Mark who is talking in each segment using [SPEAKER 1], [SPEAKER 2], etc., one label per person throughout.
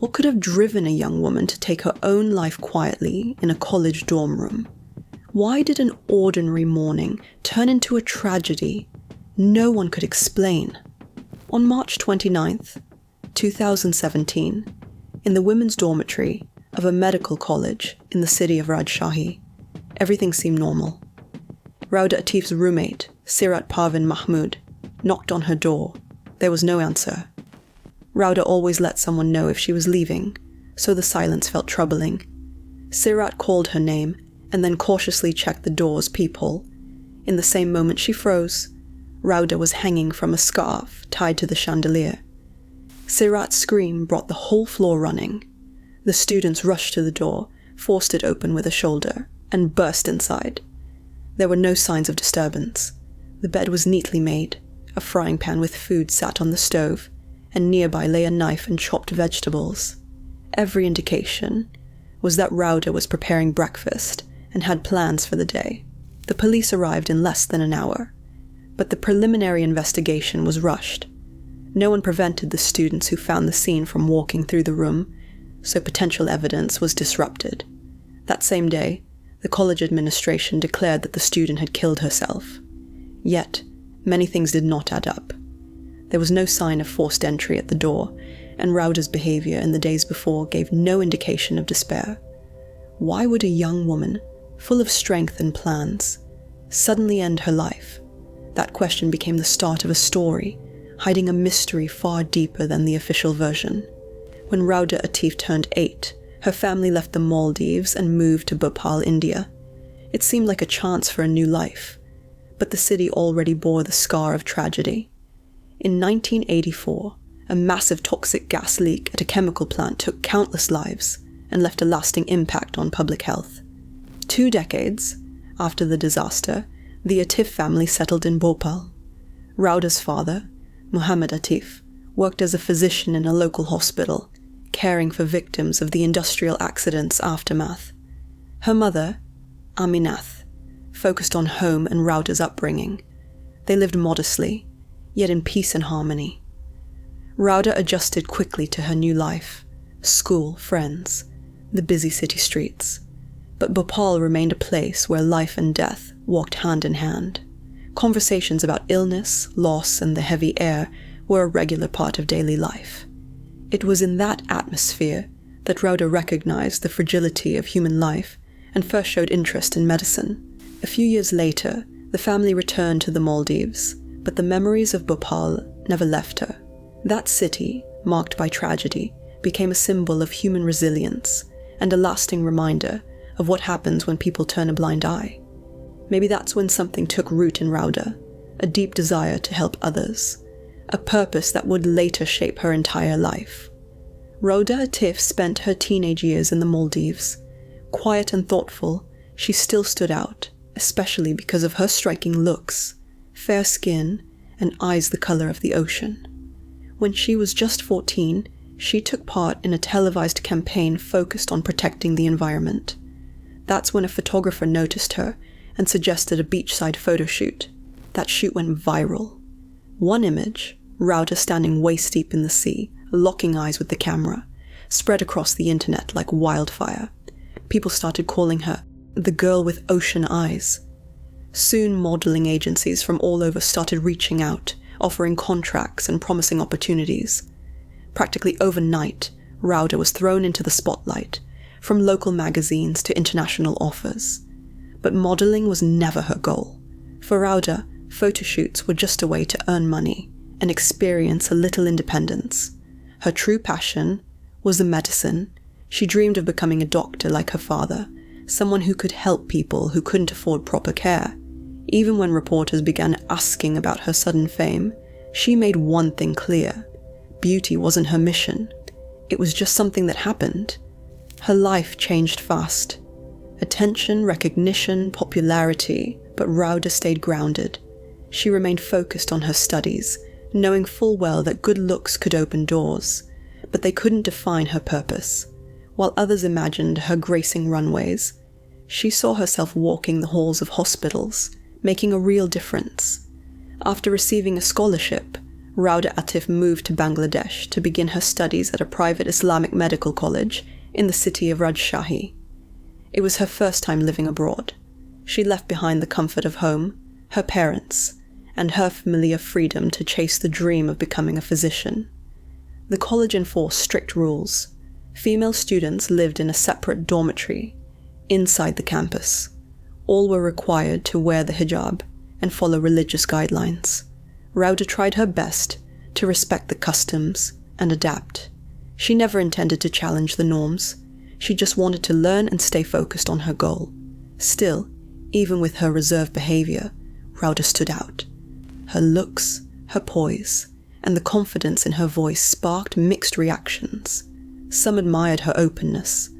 [SPEAKER 1] What could have driven a young woman to take her own life quietly in a college dorm room? Why did an ordinary morning turn into a tragedy no one could explain? On March 29th, 2017, in the women's dormitory of a medical college in the city of Rajshahi, everything seemed normal. Rauda Atif's roommate, Sirat Parvin Mahmood, knocked on her door. There was no answer. Rauda always let someone know if she was leaving, so the silence felt troubling. Sirat called her name and then cautiously checked the door's peephole. In the same moment she froze. Rauda was hanging from a scarf tied to the chandelier. Sirat's scream brought the whole floor running. The students rushed to the door, forced it open with a shoulder, and burst inside. There were no signs of disturbance. The bed was neatly made. A frying pan with food sat on the stove, and nearby lay a knife and chopped vegetables. Every indication was that Rauda was preparing breakfast and had plans for the day. The police arrived in less than an hour, but the preliminary investigation was rushed. No one prevented the students who found the scene from walking through the room, so potential evidence was disrupted. That same day, the college administration declared that the student had killed herself. Yet, many things did not add up. There was no sign of forced entry at the door, and Rauda's behavior in the days before gave no indication of despair. Why would a young woman, full of strength and plans, suddenly end her life? That question became the start of a story, hiding a mystery far deeper than the official version. When Rauda Atif turned 8, her family left the Maldives and moved to Bhopal, India. It seemed like a chance for a new life, but the city already bore the scar of tragedy. In 1984, a massive toxic gas leak at a chemical plant took countless lives and left a lasting impact on public health. 2 decades after the disaster, the Atif family settled in Bhopal. Rauda's father, Muhammad Atif, worked as a physician in a local hospital, caring for victims of the industrial accident's aftermath. Her mother, Aminath, focused on home and Rauda's upbringing. They lived modestly, yet in peace and harmony. Rauda adjusted quickly to her new life, school, friends, the busy city streets. But Bhopal remained a place where life and death walked hand in hand. Conversations about illness, loss, and the heavy air were a regular part of daily life. It was in that atmosphere that Rauda recognized the fragility of human life and first showed interest in medicine. A few years later, the family returned to the Maldives, but the memories of Bhopal never left her. That city, marked by tragedy, became a symbol of human resilience and a lasting reminder of what happens when people turn a blind eye. Maybe that's when something took root in Rauda, a deep desire to help others, a purpose that would later shape her entire life. Rauda Atif spent her teenage years in the Maldives. Quiet and thoughtful, she still stood out, especially because of her striking looks, fair skin, and eyes the color of the ocean. When she was just 14, she took part in a televised campaign focused on protecting the environment. That's when a photographer noticed her and suggested a beachside photo shoot. That shoot went viral. One image, Rauda standing waist-deep in the sea, locking eyes with the camera, spread across the internet like wildfire. People started calling her the girl with ocean eyes. Soon modeling agencies from all over started reaching out, offering contracts and promising opportunities. Practically overnight, Rauda was thrown into the spotlight, from local magazines to international offers. But modeling was never her goal. For Rauda, photo shoots were just a way to earn money and experience a little independence. Her true passion was the medicine. She dreamed of becoming a doctor like her father, someone who could help people who couldn't afford proper care. Even when reporters began asking about her sudden fame, she made one thing clear. Beauty wasn't her mission. It was just something that happened. Her life changed fast. Attention, recognition, popularity, but Rauda stayed grounded. She remained focused on her studies, knowing full well that good looks could open doors, but they couldn't define her purpose. While others imagined her gracing runways, she saw herself walking the halls of hospitals, making a real difference. After receiving a scholarship, Rauda Atif moved to Bangladesh to begin her studies at a private Islamic medical college in the city of Rajshahi. It was her first time living abroad. She left behind the comfort of home, her parents, and her familiar freedom to chase the dream of becoming a physician. The college enforced strict rules. Female students lived in a separate dormitory inside the campus. All were required to wear the hijab and follow religious guidelines. Rauda tried her best to respect the customs and adapt. She never intended to challenge the norms. She just wanted to learn and stay focused on her goal. Still, even with her reserved behavior, Rauda stood out. Her looks, her poise, and the confidence in her voice sparked mixed reactions. Some admired her openness.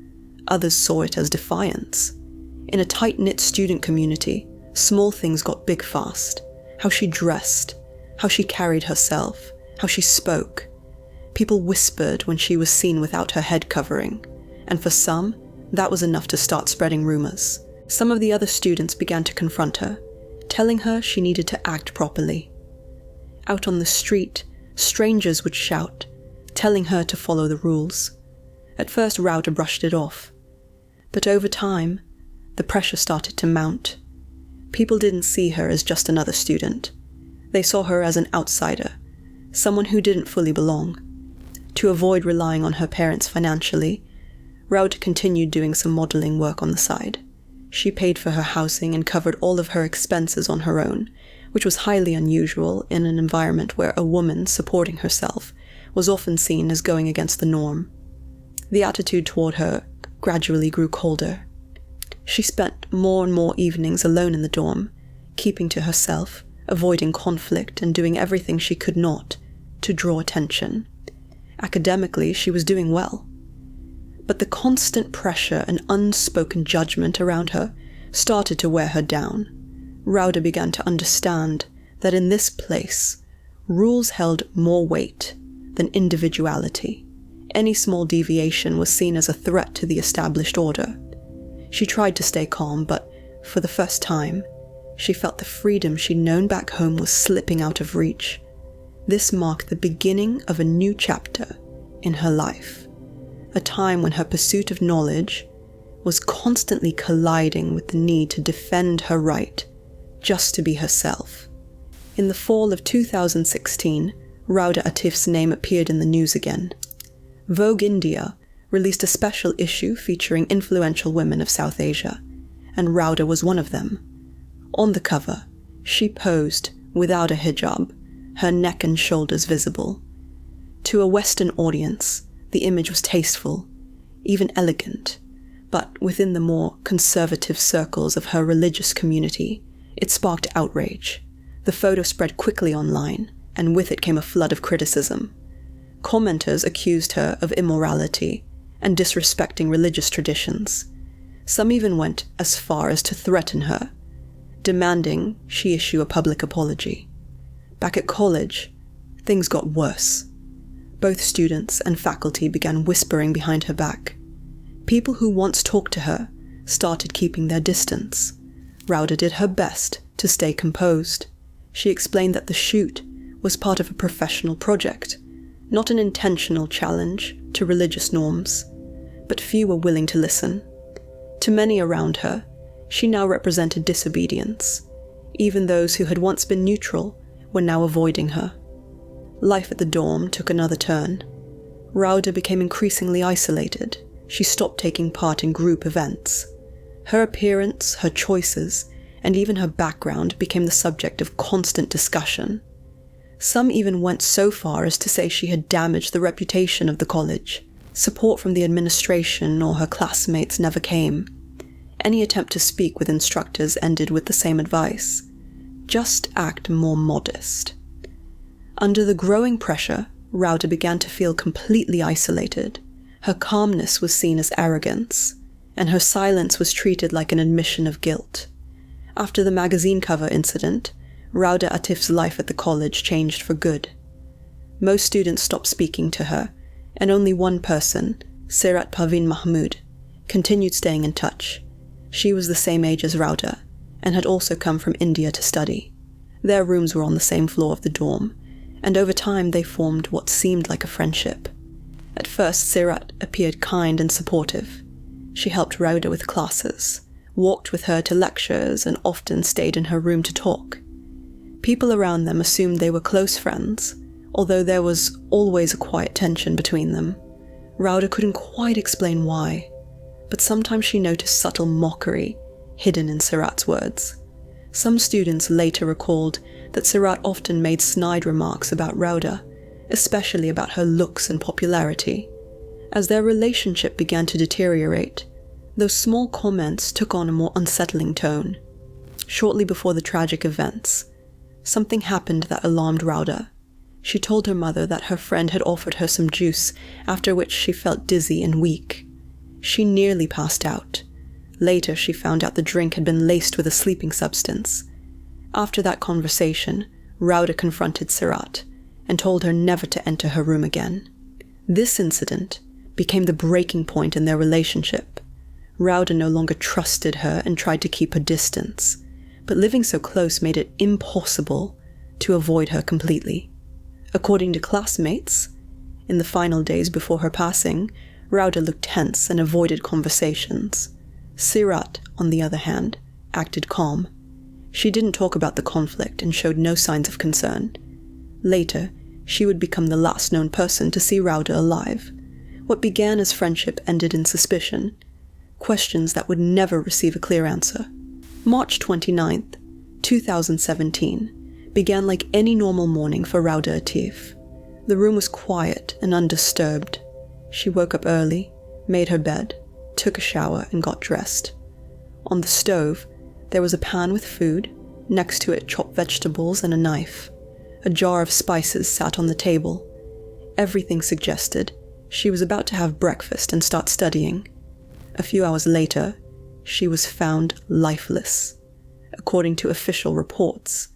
[SPEAKER 1] Others saw it as defiance. In a tight-knit student community, small things got big fast. How she dressed, how she carried herself, how she spoke. People whispered when she was seen without her head covering, and for some, that was enough to start spreading rumors. Some of the other students began to confront her, telling her she needed to act properly. Out on the street, strangers would shout, telling her to follow the rules. At first, Rauda brushed it off. But over time, the pressure started to mount. People didn't see her as just another student. They saw her as an outsider, someone who didn't fully belong. To avoid relying on her parents financially, Rauda continued doing some modeling work on the side. She paid for her housing and covered all of her expenses on her own, which was highly unusual in an environment where a woman supporting herself was often seen as going against the norm. The attitude toward her gradually grew colder. She spent more and more evenings alone in the dorm, keeping to herself, avoiding conflict, and doing everything she could not to draw attention. Academically, she was doing well. But the constant pressure and unspoken judgment around her started to wear her down. Rauda began to understand that in this place, rules held more weight than individuality. Any small deviation was seen as a threat to the established order. She tried to stay calm, but for the first time, she felt the freedom she'd known back home was slipping out of reach. This marked the beginning of a new chapter in her life, a time when her pursuit of knowledge was constantly colliding with the need to defend her right just to be herself. In the fall of 2016, Rauda Atif's name appeared in the news again. Vogue India released a special issue featuring influential women of South Asia, and Rauda was one of them. On the cover, she posed without a hijab, her neck and shoulders visible. To a Western audience, the image was tasteful, even elegant, but within the more conservative circles of her religious community, it sparked outrage. The photo spread quickly online, and with it came a flood of criticism. Commenters accused her of immorality and disrespecting religious traditions. Some even went as far as to threaten her, demanding she issue a public apology. Back at college, things got worse. Both students and faculty began whispering behind her back. People who once talked to her started keeping their distance. Rauda did her best to stay composed. She explained that the shoot was part of a professional project, not an intentional challenge to religious norms. But few were willing to listen. To many around her, she now represented disobedience. Even those who had once been neutral were now avoiding her. Life at the dorm took another turn. Rauda became increasingly isolated. She stopped taking part in group events. Her appearance, her choices, and even her background became the subject of constant discussion. Some even went so far as to say she had damaged the reputation of the college. Support from the administration or her classmates never came. Any attempt to speak with instructors ended with the same advice: just act more modest. Under the growing pressure, Rauda began to feel completely isolated. Her calmness was seen as arrogance, and her silence was treated like an admission of guilt. After the magazine cover incident, Rauda Atif's life at the college changed for good. Most students stopped speaking to her, and only one person, Sirat Parveen Mahmood, continued staying in touch. She was the same age as Rauda, and had also come from India to study. Their rooms were on the same floor of the dorm, and over time they formed what seemed like a friendship. At first, Sirat appeared kind and supportive. She helped Rauda with classes, walked with her to lectures, and often stayed in her room to talk. People around them assumed they were close friends, although there was always a quiet tension between them. Rauda couldn't quite explain why, but sometimes she noticed subtle mockery hidden in Sirat's words. Some students later recalled that Sirat often made snide remarks about Rauda, especially about her looks and popularity. As their relationship began to deteriorate, those small comments took on a more unsettling tone. Shortly before the tragic events, something happened that alarmed Rauda. She told her mother that her friend had offered her some juice, after which she felt dizzy and weak. She nearly passed out. Later, she found out the drink had been laced with a sleeping substance. After that conversation, Rauda confronted Sirat and told her never to enter her room again. This incident became the breaking point in their relationship. Rauda no longer trusted her and tried to keep her distance, but living so close made it impossible to avoid her completely. According to classmates, in the final days before her passing, Rauda looked tense and avoided conversations. Sirat, on the other hand, acted calm. She didn't talk about the conflict and showed no signs of concern. Later, she would become the last known person to see Rauda alive. What began as friendship ended in suspicion, questions that would never receive a clear answer. March 29th, 2017, began like any normal morning for Rauda Atif. The room was quiet and undisturbed. She woke up early, made her bed, took a shower, and got dressed. On the stove, there was a pan with food, next to it chopped vegetables and a knife. A jar of spices sat on the table. Everything suggested she was about to have breakfast and start studying. A few hours later, she was found lifeless. According to official reports,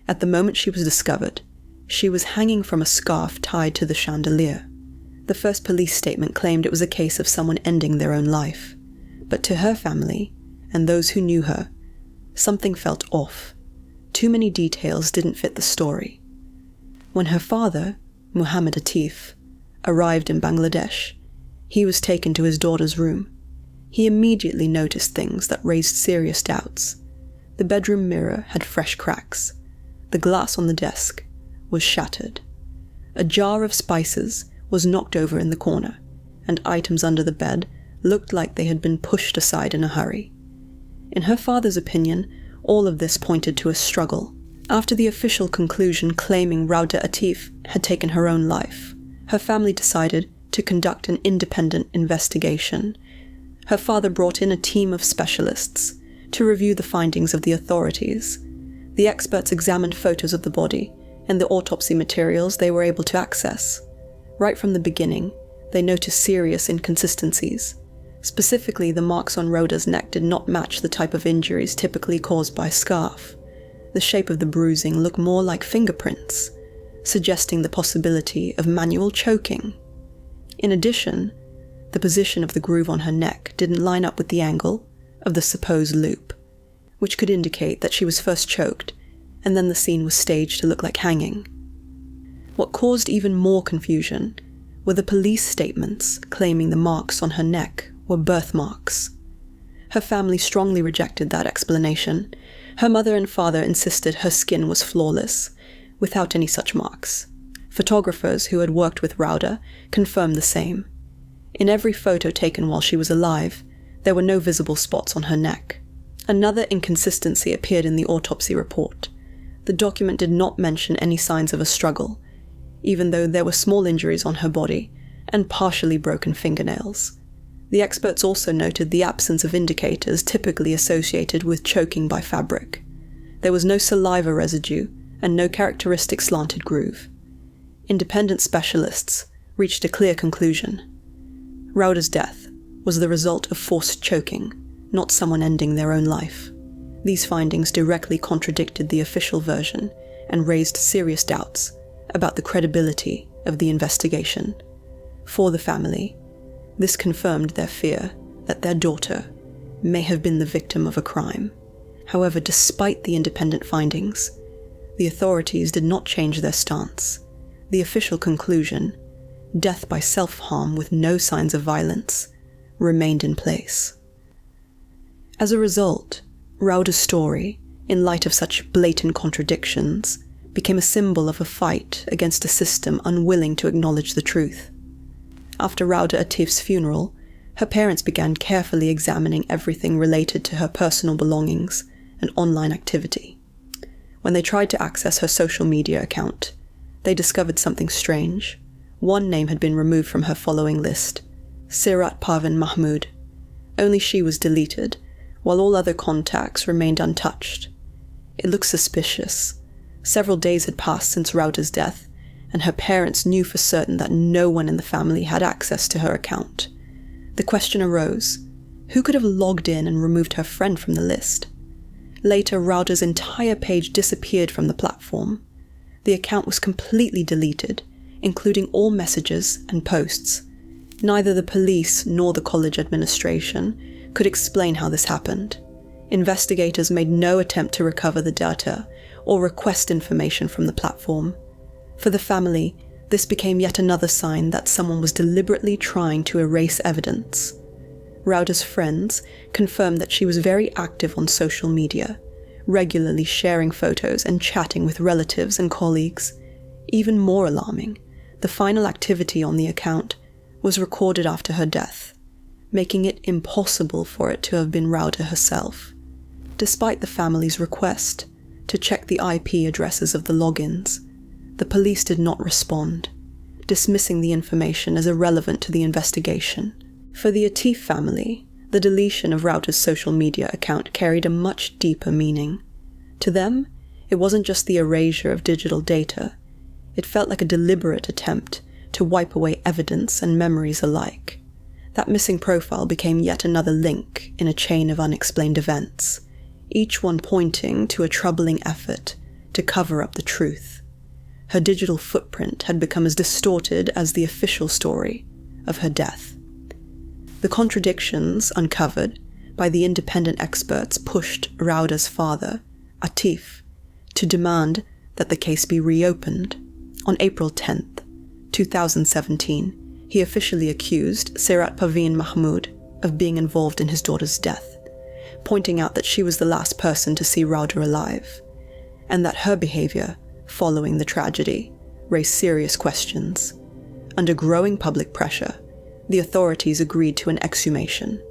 [SPEAKER 1] at the moment she was discovered, she was hanging from a scarf tied to the chandelier. The first police statement claimed it was a case of someone ending their own life. But to her family, and those who knew her, something felt off. Too many details didn't fit the story. When her father, Muhammad Atif, arrived in Bangladesh, he was taken to his daughter's room. He immediately noticed things that raised serious doubts. The bedroom mirror had fresh cracks. The glass on the desk was shattered. A jar of spices was knocked over in the corner, and items under the bed looked like they had been pushed aside in a hurry. In her father's opinion, all of this pointed to a struggle. After the official conclusion claiming Rauda Atif had taken her own life, her family decided to conduct an independent investigation. Her father brought in a team of specialists to review the findings of the authorities. The experts examined photos of the body and the autopsy materials they were able to access. Right from the beginning, they noticed serious inconsistencies. Specifically, the marks on Rhoda's neck did not match the type of injuries typically caused by a scarf. The shape of the bruising looked more like fingerprints, suggesting the possibility of manual choking. In addition, the position of the groove on her neck didn't line up with the angle of the supposed loop, which could indicate that she was first choked, and then the scene was staged to look like hanging. What caused even more confusion were the police statements claiming the marks on her neck were birthmarks. Her family strongly rejected that explanation. Her mother and father insisted her skin was flawless, without any such marks. Photographers who had worked with Rauda confirmed the same. In every photo taken while she was alive, there were no visible spots on her neck. Another inconsistency appeared in the autopsy report. The document did not mention any signs of a struggle, even though there were small injuries on her body and partially broken fingernails. The experts also noted the absence of indicators typically associated with choking by fabric. There was no saliva residue and no characteristic slanted groove. Independent specialists reached a clear conclusion. Rauda's death was the result of forced choking, not someone ending their own life. These findings directly contradicted the official version and raised serious doubts about the credibility of the investigation. For the family, this confirmed their fear that their daughter may have been the victim of a crime. However, despite the independent findings, the authorities did not change their stance. the official conclusion, death by self-harm with no signs of violence, remained in place. As a result, Rauda's story, in light of such blatant contradictions, became a symbol of a fight against a system unwilling to acknowledge the truth. After Rauda Atif's funeral, her parents began carefully examining everything related to her personal belongings and online activity. When they tried to access her social media account, they discovered something strange. One name had been removed from her following list, Sirat Parvin Mahmood. Only she was deleted, while all other contacts remained untouched. It looked suspicious. Several days had passed since Rauda's death, and her parents knew for certain that no one in the family had access to her account. The question arose, who could have logged in and removed her friend from the list? Later, Rauda's entire page disappeared from the platform. The account was completely deleted, including all messages and posts. Neither the police nor the college administration could explain how this happened. Investigators made no attempt to recover the data or request information from the platform. For the family, this became yet another sign that someone was deliberately trying to erase evidence. Rauda's friends confirmed that she was very active on social media, regularly sharing photos and chatting with relatives and colleagues. Even more alarming, the final activity on the account was recorded after her death, making it impossible for it to have been Rauda herself. Despite the family's request to check the IP addresses of the logins, the police did not respond, dismissing the information as irrelevant to the investigation. For the Atif family, the deletion of Rauda's social media account carried a much deeper meaning. To them, it wasn't just the erasure of digital data. It felt like a deliberate attempt to wipe away evidence and memories alike. That missing profile became yet another link in a chain of unexplained events, each one pointing to a troubling effort to cover up the truth. Her digital footprint had become as distorted as the official story of her death. The contradictions uncovered by the independent experts pushed Rauda's father, Atif, to demand that the case be reopened. On April 10th, 2017, he officially accused Sirat Parvin Mahmood of being involved in his daughter's death, pointing out that she was the last person to see Rauda alive, and that her behavior following the tragedy raised serious questions. Under growing public pressure, the authorities agreed to an exhumation.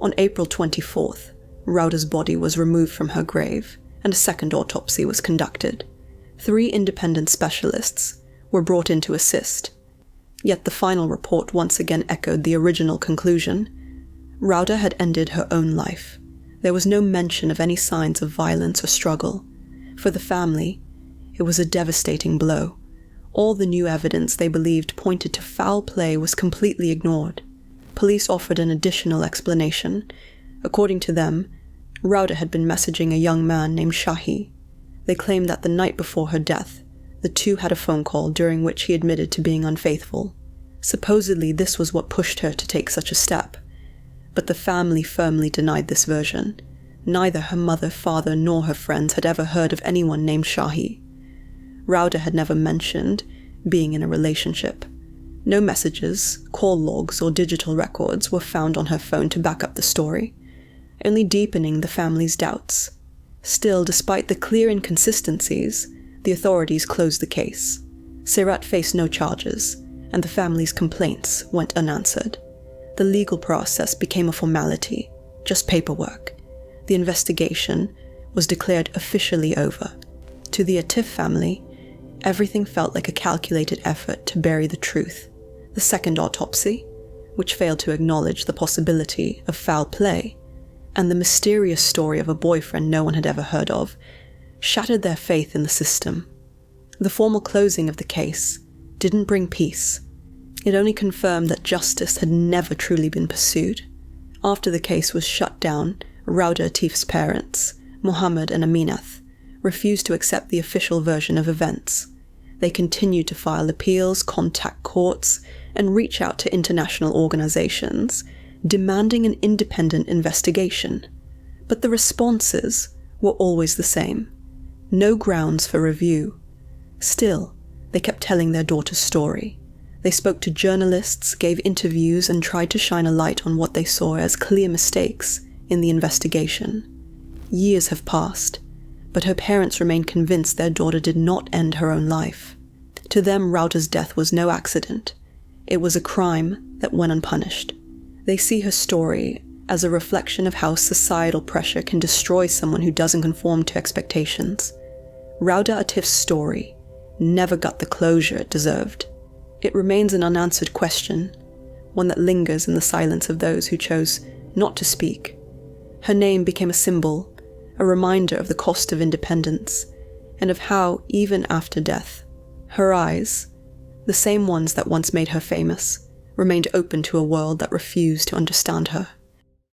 [SPEAKER 1] On April 24th, Rauda's body was removed from her grave, and a second autopsy was conducted. 3 independent specialists were brought in to assist, yet the final report once again echoed the original conclusion. Rauda had ended her own life. There was no mention of any signs of violence or struggle. For the family, it was a devastating blow. All the new evidence they believed pointed to foul play was completely ignored. Police offered an additional explanation. According to them, Rauda had been messaging a young man named Shahi. They claimed that the night before her death, the two had a phone call during which he admitted to being unfaithful. Supposedly, this was what pushed her to take such a step. But the family firmly denied this version. Neither her mother, father, nor her friends had ever heard of anyone named Shahi. Rauda had never mentioned being in a relationship. No messages, call logs, or digital records were found on her phone to back up the story, only deepening the family's doubts. Still, despite the clear inconsistencies, the authorities closed the case. Sirat faced no charges, and the family's complaints went unanswered. The legal process became a formality, just paperwork. The investigation was declared officially over. To the Atif family, everything felt like a calculated effort to bury the truth. The second autopsy, which failed to acknowledge the possibility of foul play, and the mysterious story of a boyfriend no one had ever heard of, shattered their faith in the system. The formal closing of the case didn't bring peace. It only confirmed that justice had never truly been pursued. After the case was shut down, Rauda Atif's parents, Mohammed and Aminath, refused to accept the official version of events. They continued to file appeals, contact courts, and reach out to international organizations, demanding an independent investigation. But the responses were always the same. No grounds for review. Still, They kept telling their daughter's story. They spoke to journalists, gave interviews, and tried to shine a light on what they saw as clear mistakes in the investigation. Years have passed, but her parents remain convinced their daughter did not end her own life. To them, Rauda's death was no accident. It was a crime that went unpunished. They see her story as a reflection of how societal pressure can destroy someone who doesn't conform to expectations. Rauda Atif's story never got the closure it deserved. It remains an unanswered question, one that lingers in the silence of those who chose not to speak. Her name became a symbol, a reminder of the cost of independence, and of how, even after death, her eyes, the same ones that once made her famous, remained open to a world that refused to understand her.